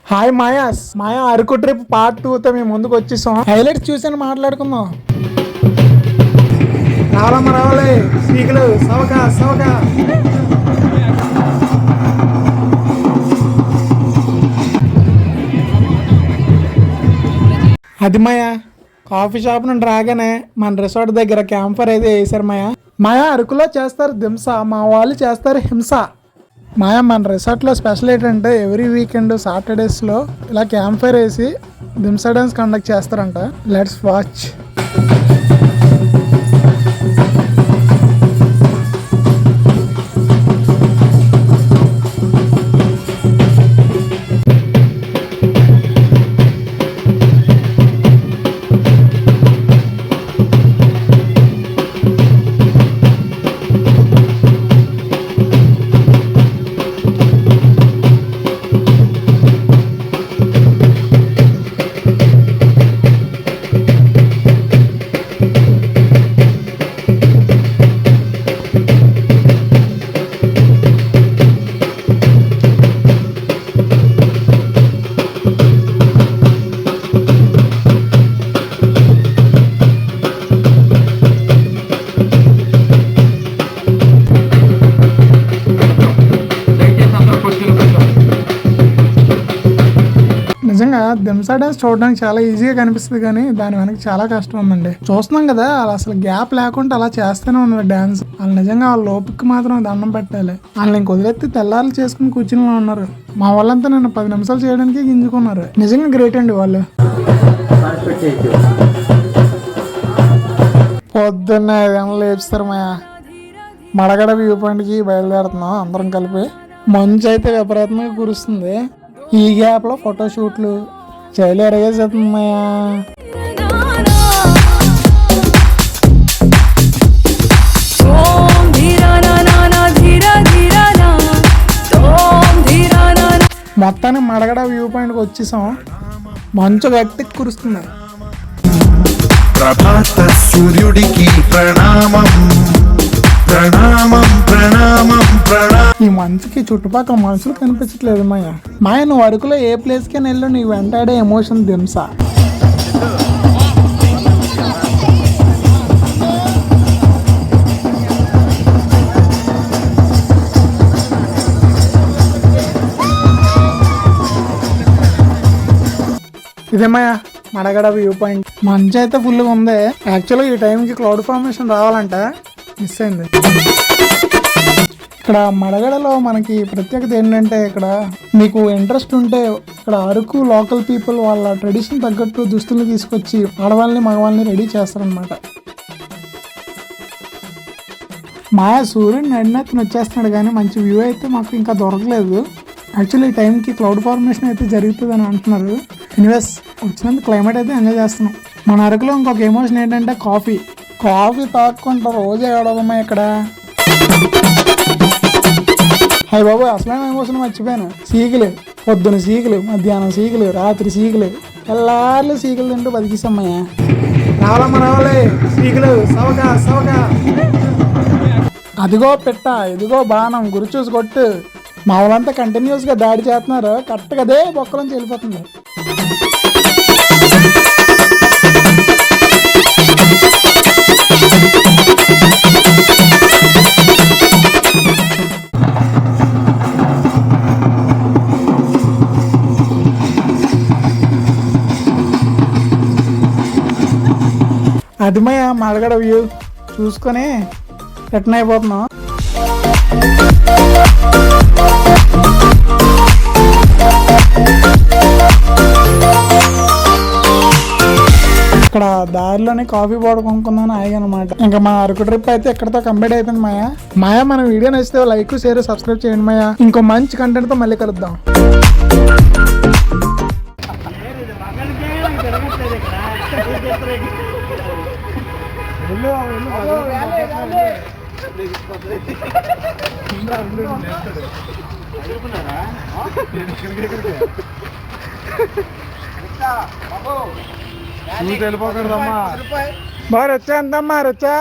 Hi maya's మాయా Araku trip part 2తో మేము ముందుకు వచ్చేసాం. హైలైట్స్ చూసాను మాట్లాడుకుందాం. రావాలమ్మ రావాలి సీకులు సవకా సవకా. అది మాయా కాఫీ షాప్ నుండి రాగానే మన రిసార్ట్ దగ్గర క్యాంపర్ అయితే వేసారు. మాయా అరకులో చేస్తారు దింస, మా వాళ్ళు చేస్తారు హింస. మాయా మన రిసార్ట్లో స్పెషల్ ఏంటంటే ఎవ్రీ వీకెండ్ సాటర్డేస్లో ఇలా క్యాంప్ ఫైర్ వేసి దింసా డాన్స్ కండక్ట్ చేస్తారంట. Let's watch. నిజంగా దింసా డాన్స్ చూడడానికి చాలా ఈజీగా కనిపిస్తుంది కానీ దాని వెనక చాలా కష్టం ఉందండి. చూస్తున్నాం కదా వాళ్ళు అసలు గ్యాప్ లేకుండా అలా చేస్తూనే ఉన్నారు డాన్స్. వాళ్ళు నిజంగా వాళ్ళ లోపుకి మాత్రం దండం పెట్టాలి. వాళ్ళని ఇంక వదిలేస్తే తెల్లారులు చేసుకుని కూర్చుని ఉన్నారు. మా వాళ్ళంతా నన్ను 10 నిమిషాలు చేయడానికి గింజుకున్నారు. నిజంగా గ్రేట్ అండి వాళ్ళు. పొద్దున్న 5 గంటలు లేపుస్తారు మాయా. మడగడ వ్యూ పాయింట్కి బయలుదేరుతున్నాం అందరం కలిపి. మంచు అయితే విపరీతంగా కురుస్తుంది. ఈ గ్యాప్లో ఫోటోషూట్లు చైలు ఎరగేసేస్తున్నాయా. మొత్తానికి మడగడ వ్యూ పాయింట్కి వచ్చేసాం. మంచు గట్టి కురుస్తుంది. ప్రభాత సూర్యుడికి ప్రణామం ప్రణామం ప్రణామం ప్రణామం. ఈ మంచుకి చుట్టుపక్కల మనుషులు కనిపించట్లేదు మాయ నువ్వు అరకులో ఏ ప్లేస్కి వెళ్ళు నీ వెంటాడే ఎమోషన్ దింసా. ఇదే మాయా మడగడ వ్యూ పాయింట్. మంచు అయితే ఫుల్గా ఉంది. యాక్చువల్గా ఈ టైంకి క్లౌడ్ ఫార్మేషన్ రావాలంట, మిస్ అయింది. ఇక్కడ మడగడలో మనకి ప్రత్యేకత ఏంటంటే ఇక్కడ మీకు ఇంట్రెస్ట్ ఉంటే ఇక్కడ అరకు లోకల్ పీపుల్ వాళ్ళ ట్రెడిషన్ తగ్గట్టు దుస్తులు తీసుకొచ్చి ఆడవాళ్ళని మగవాళ్ళని రెడీ చేస్తారనమాట. మాయా సూర్యుడు నడినెత్తున వచ్చేస్తున్నాడు కానీ మంచి వ్యూ అయితే మాకు ఇంకా దొరకలేదు. యాక్చువల్లీ ఈ టైంకి క్లౌడ్ ఫార్మేషన్ అయితే జరుగుతుంది అని అంటున్నారు. ఎనీవేస్ వచ్చినందుకు క్లైమేట్ అయితే ఎంజాయ్ చేస్తున్నాం. మన అరకులో ఇంకొక ఎమోషన్ ఏంటంటే కాఫీ తాక్కుంటా రోజే ఏడవమ్మా ఇక్కడ. హాయ్ బాబు అసలైన ఎమోషన్ మర్చిపోయాను. సీకులు పొద్దున సీకులు, మధ్యాహ్నం సీకులు, రాత్రి సీకులు, ఎల్లార్లు సీకులు తింటూ బతికిస్తామయ్యా. రావాలమ్మ రావాలి సీకులు సవకా సవకా. అదిగో పెట్ట ఇదిగో బాణం గురి చూసి కొట్టు. మా వాళ్ళంతా కంటిన్యూస్గా దాడి చేస్తున్నారు. కరెక్ట్గా అదే బొక్కలోంచి వెళ్ళిపోతుంది. అది మడగడ వ్యూ చూసుకొని రిటర్న్ అయిపోతున్నాం. ఇక్కడ దారిలోనే కాఫీ పౌడర్ కొనుక్కుందామని ఆగానమాట. ఇంకా మా అరకు ట్రిప్ అయితే ఇక్కడతో కంప్లీట్ అయిపోయింది మాయా మన వీడియో నచ్చితే లైక్ షేర్ సబ్స్క్రైబ్ చేయండి మాయా. ఇంకో మంచి కంటెంట్ తో మళ్ళీ కలుద్దాం. వెళ్ళిపోకూడదమ్మా. బాగా వచ్చా ఎంతమ్మా వచ్చా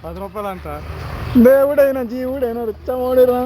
10 రూపాయలు అంట. దేవుడైనా జీవుడైనా రుచ్చ మోడిరా.